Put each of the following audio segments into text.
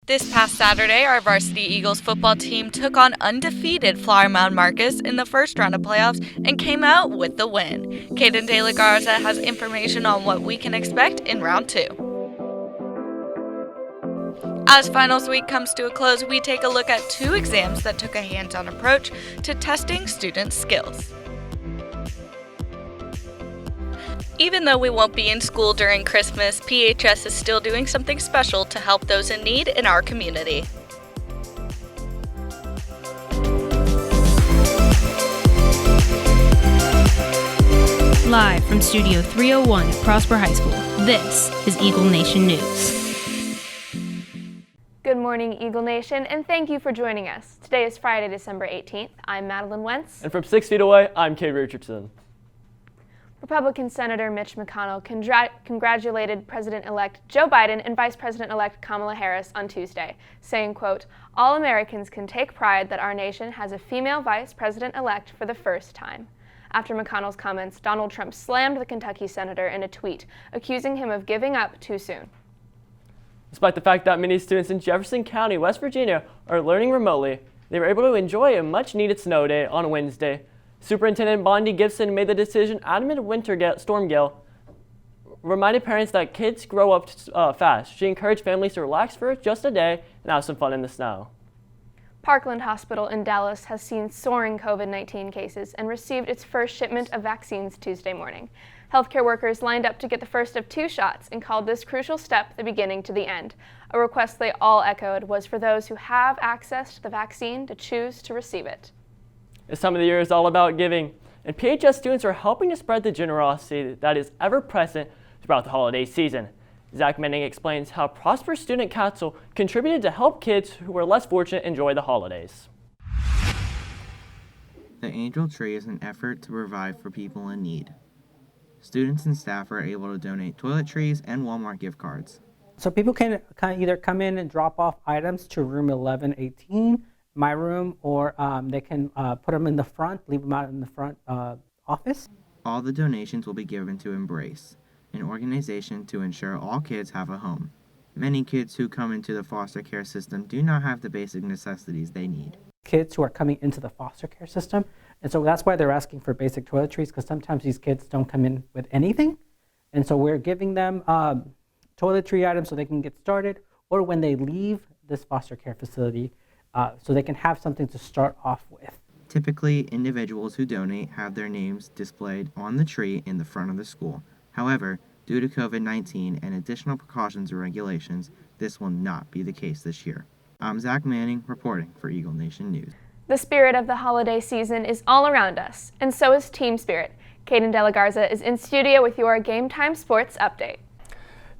This past Saturday, our varsity Eagles football team took on undefeated Flower Mound Marcus in the first round of playoffs and came out with the win. Caden De La Garza has information on what we can expect in round 2. As finals week comes to a close, we take a look at 2 exams that took a hands-on approach to testing students' skills. Even though we won't be in school during Christmas, PHS is still doing something special to help those in need in our community. Live from Studio 301 at Prosper High School, this is Eagle Nation News. Good morning, Eagle Nation, and thank you for joining us. Today is Friday, December 18th. I'm Madeline Wentz. And from 6 feet away, I'm Kate Richardson. Republican Senator Mitch McConnell congratulated President-elect Joe Biden and Vice President-elect Kamala Harris on Tuesday, saying, quote, "All Americans can take pride that our nation has a female vice president-elect for the first time." After McConnell's comments, Donald Trump slammed the Kentucky senator in a tweet, accusing him of giving up too soon. Despite the fact that many students in Jefferson County, West Virginia, are learning remotely, they were able to enjoy a much-needed snow day on Wednesday. Superintendent Bondi Gibson made the decision amid storm gale, reminded parents that kids grow up fast. She encouraged families to relax for just a day and have some fun in the snow. Parkland Hospital in Dallas has seen soaring COVID-19 cases and received its first shipment of vaccines Tuesday morning. Healthcare workers lined up to get the first of 2 shots and called this crucial step the beginning to the end. A request they all echoed was for those who have access to the vaccine to choose to receive it. This time of the year is all about giving, and PHS students are helping to spread the generosity that is ever present throughout the holiday season. Zach Menning explains how Prosper Student Council contributed to help kids who were less fortunate enjoy the holidays. The Angel Tree is an effort to provide for people in need. Students and staff are able to donate toiletries and Walmart gift cards. So people can either come in and drop off items to room 1118, my room, or they can put them in the front, leave them out in the front office. All the donations will be given to Embrace, an organization to ensure all kids have a home. Many kids who come into the foster care system do not have the basic necessities they need. Kids who are coming into the foster care system, and so that's why they're asking for basic toiletries, because sometimes these kids don't come in with anything. And so we're giving them toiletry items so they can get started, or when they leave this foster care facility, so they can have something to start off with. Typically, individuals who donate have their names displayed on the tree in the front of the school. However, due to COVID-19 and additional precautions and regulations, this will not be the case this year. I'm Zach Manning, reporting for Eagle Nation News. The spirit of the holiday season is all around us, and so is team spirit. Caden De La Garza is in studio with your Game Time Sports update.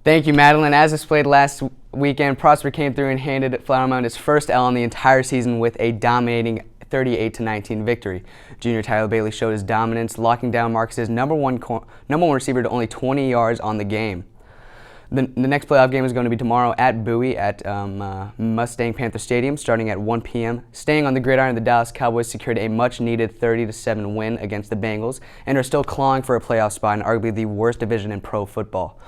Thank you, Madeline. As displayed last weekend, Prosper came through and handed Flower Mound its first L on the entire season with a dominating 38-19 victory. Junior Tyler Bailey showed his dominance, locking down Marcus's number one receiver to only 20 yards on the game. The next playoff game is going to be tomorrow at Bowie at Mustang Panther Stadium, starting at 1 p.m. Staying on the gridiron, the Dallas Cowboys secured a much-needed 30-7 win against the Bengals and are still clawing for a playoff spot in arguably the worst division in pro football.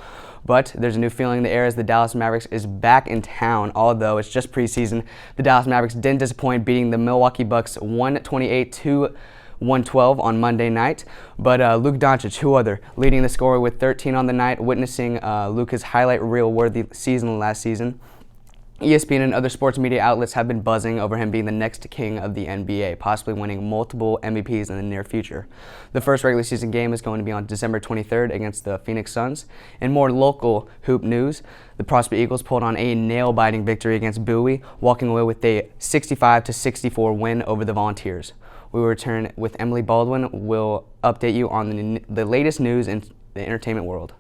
But there's a new feeling in the air as the Dallas Mavericks is back in town. Although it's just preseason, the Dallas Mavericks didn't disappoint, beating the Milwaukee Bucks 128-112 on Monday night. But Luka Doncic, who other, leading the scorer with 13 on the night, witnessing Luka's highlight reel-worthy season last season. ESPN and other sports media outlets have been buzzing over him being the next king of the NBA, possibly winning multiple MVPs in the near future. The first regular season game is going to be on December 23rd against the Phoenix Suns. In more local hoop news, the Prosper Eagles pulled on a nail-biting victory against Bowie, walking away with a 65-64 win over the Volunteers. We will return with Emily Baldwin. We'll update you on the latest news in the entertainment world.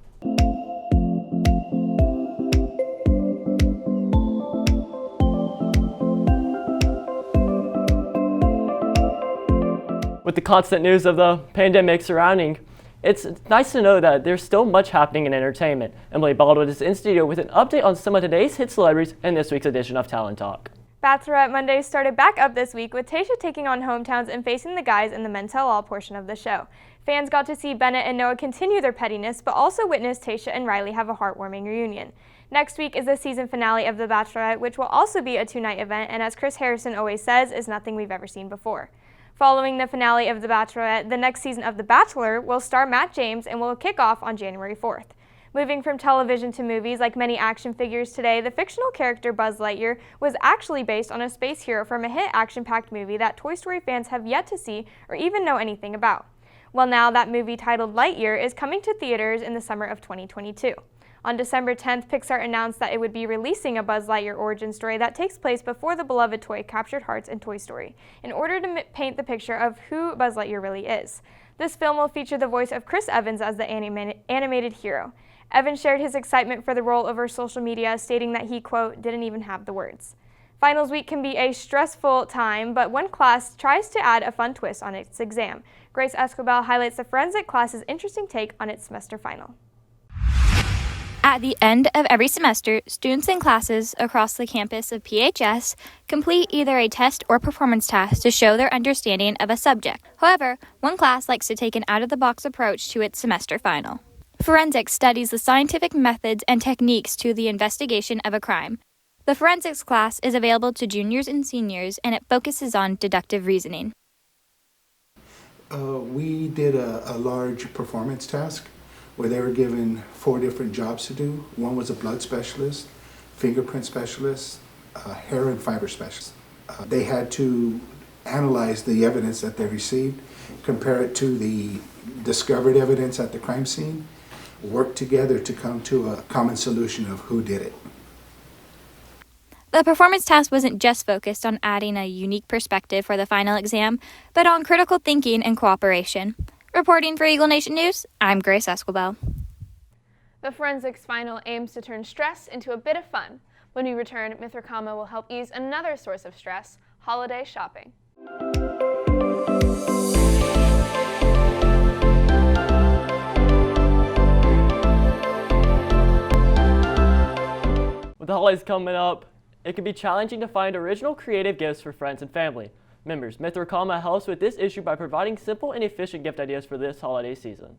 With the constant news of the pandemic surrounding, it's nice to know that there's still much happening in entertainment. Emily Baldwin is in studio with an update on some of today's hit celebrities in this week's edition of Talent Talk. Bachelorette Mondays started back up this week with Tayshia taking on hometowns and facing the guys in the Men Tell All portion of the show. Fans got to see Bennett and Noah continue their pettiness, but also witness Tayshia and Riley have a heartwarming reunion. Next week is the season finale of The Bachelorette, which will also be a 2-night event, and as Chris Harrison always says, is nothing we've ever seen before. Following the finale of The Bachelorette, the next season of The Bachelor will star Matt James and will kick off on January 4th. Moving from television to movies, like many action figures today, the fictional character Buzz Lightyear was actually based on a space hero from a hit action-packed movie that Toy Story fans have yet to see or even know anything about. Well, now that movie titled Lightyear is coming to theaters in the summer of 2022. On December 10th, Pixar announced that it would be releasing a Buzz Lightyear origin story that takes place before the beloved toy captured hearts in Toy Story, in order to paint the picture of who Buzz Lightyear really is. This film will feature the voice of Chris Evans as the animated hero. Evans shared his excitement for the role over social media, stating that he, quote, didn't even have the words. Finals week can be a stressful time, but one class tries to add a fun twist on its exam. Grace Escobar highlights the forensic class's interesting take on its semester final. At the end of every semester, students in classes across the campus of PHS complete either a test or performance task to show their understanding of a subject. However, one class likes to take an out-of-the-box approach to its semester final. Forensics studies the scientific methods and techniques to the investigation of a crime. The forensics class is available to juniors and seniors, and it focuses on deductive reasoning. We did a large performance task where they were given 4 different jobs to do. One was a blood specialist, fingerprint specialist, hair and fiber specialist. They had to analyze the evidence that they received, compare it to the discovered evidence at the crime scene, work together to come to a common solution of who did it. The performance task wasn't just focused on adding a unique perspective for the final exam, but on critical thinking and cooperation. Reporting for Eagle Nation News, I'm Grace Escobar. The forensics final aims to turn stress into a bit of fun. When we return, Mithra Kalma will help ease another source of stress, holiday shopping. With the holidays coming up, it can be challenging to find original creative gifts for friends and family members. Mithra Kalma helps with this issue by providing simple and efficient gift ideas for this holiday season.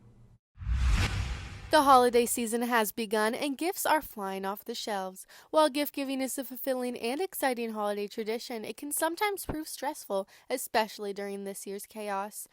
The holiday season has begun and gifts are flying off the shelves. While gift giving is a fulfilling and exciting holiday tradition, it can sometimes prove stressful, especially during this year's chaos.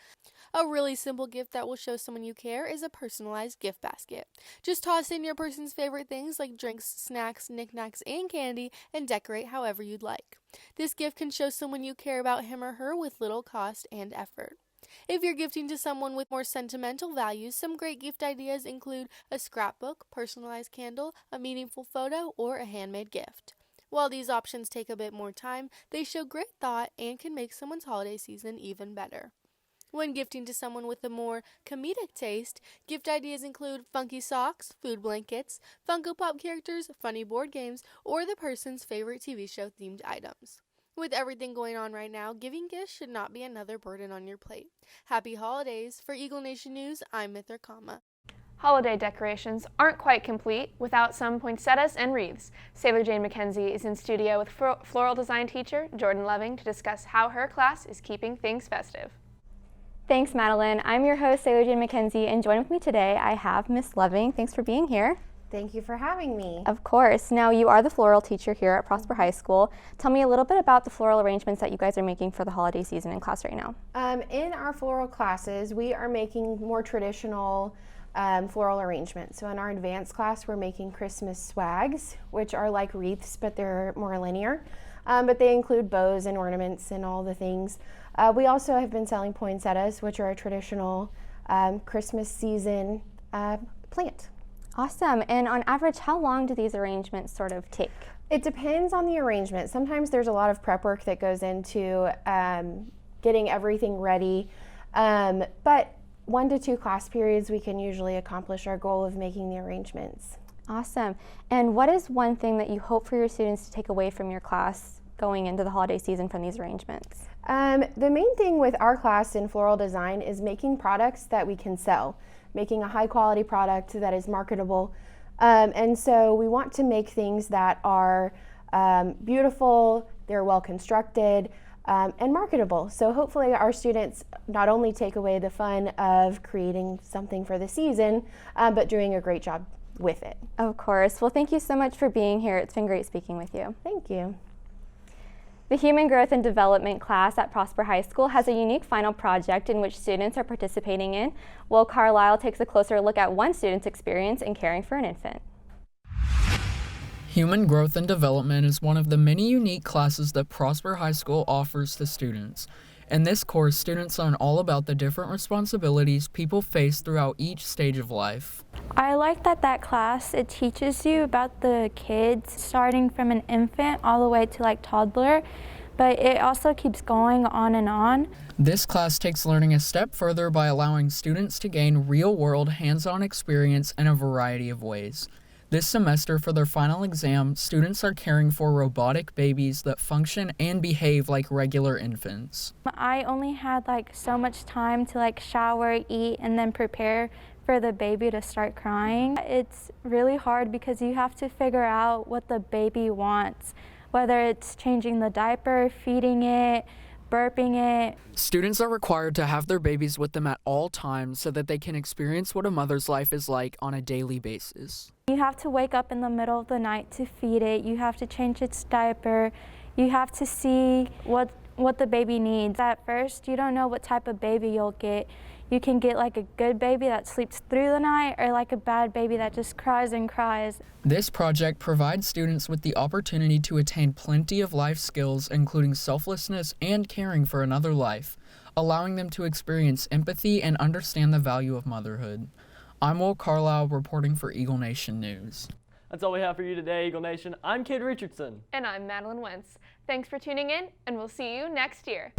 A really simple gift that will show someone you care is a personalized gift basket. Just toss in your person's favorite things like drinks, snacks, knickknacks, and candy and decorate however you'd like. This gift can show someone you care about him or her with little cost and effort. If you're gifting to someone with more sentimental values, some great gift ideas include a scrapbook, personalized candle, a meaningful photo, or a handmade gift. While these options take a bit more time, they show great thought and can make someone's holiday season even better. When gifting to someone with a more comedic taste, gift ideas include funky socks, food blankets, Funko Pop characters, funny board games, or the person's favorite TV show themed items. With everything going on right now, giving gifts should not be another burden on your plate. Happy holidays! For Eagle Nation News, I'm Mithra Kalma. Holiday decorations aren't quite complete without some poinsettias and wreaths. Sailor Jane McKenzie is in studio with Floral Design teacher Jordan Loving to discuss how her class is keeping things festive. Thanks, Madeline. I'm your host, Sailor Jane McKenzie, and joining with me today, I have Miss Loving. Thanks for being here. Thank you for having me. Of course. Now, you are the floral teacher here at Prosper High School. Tell me a little bit about the floral arrangements that you guys are making for the holiday season in class right now. In our floral classes, we are making more traditional floral arrangements. So in our advanced class, we're making Christmas swags, which are like wreaths, but they're more linear. But they include bows and ornaments and all the things. We also have been selling poinsettias, which are a traditional Christmas season plant. Awesome. And on average, how long do these arrangements sort of take? It depends on the arrangement. Sometimes there's a lot of prep work that goes into getting everything ready. But 1 to 2 class periods, we can usually accomplish our goal of making the arrangements. Awesome. And what is one thing that you hope for your students to take away from your class going into the holiday season from these arrangements? The main thing with our class in floral design is making products that we can sell, making a high quality product that is marketable. And so we want to make things that are beautiful, they're well constructed, and marketable. So hopefully our students not only take away the fun of creating something for the season, but doing a great job with it. Of course. Well, thank you so much for being here. It's been great speaking with you. Thank you. The Human Growth and Development class at Prosper High School has a unique final project in which students are participating in. Will Carlisle takes a closer look at one student's experience in caring for an infant. Human Growth and Development is one of the many unique classes that Prosper High School offers to students. In this course, students learn all about the different responsibilities people face throughout each stage of life. I like that class, it teaches you about the kids starting from an infant all the way to like toddler, but it also keeps going on and on. This class takes learning a step further by allowing students to gain real-world hands-on experience in a variety of ways. This semester, for their final exam, students are caring for robotic babies that function and behave like regular infants. I only had like so much time to like shower, eat, and then prepare for the baby to start crying. It's really hard because you have to figure out what the baby wants, whether it's changing the diaper, feeding it, burping it. Students are required to have their babies with them at all times so that they can experience what a mother's life is like on a daily basis. You have to wake up in the middle of the night to feed it. You have to change its diaper. You have to see what the baby needs. At first, you don't know what type of baby you'll get. You can get like a good baby that sleeps through the night or like a bad baby that just cries and cries. This project provides students with the opportunity to attain plenty of life skills, including selflessness and caring for another life, allowing them to experience empathy and understand the value of motherhood. I'm Will Carlisle reporting for Eagle Nation News. That's all we have for you today, Eagle Nation. I'm Kid Richardson. And I'm Madeline Wentz. Thanks for tuning in, and we'll see you next year.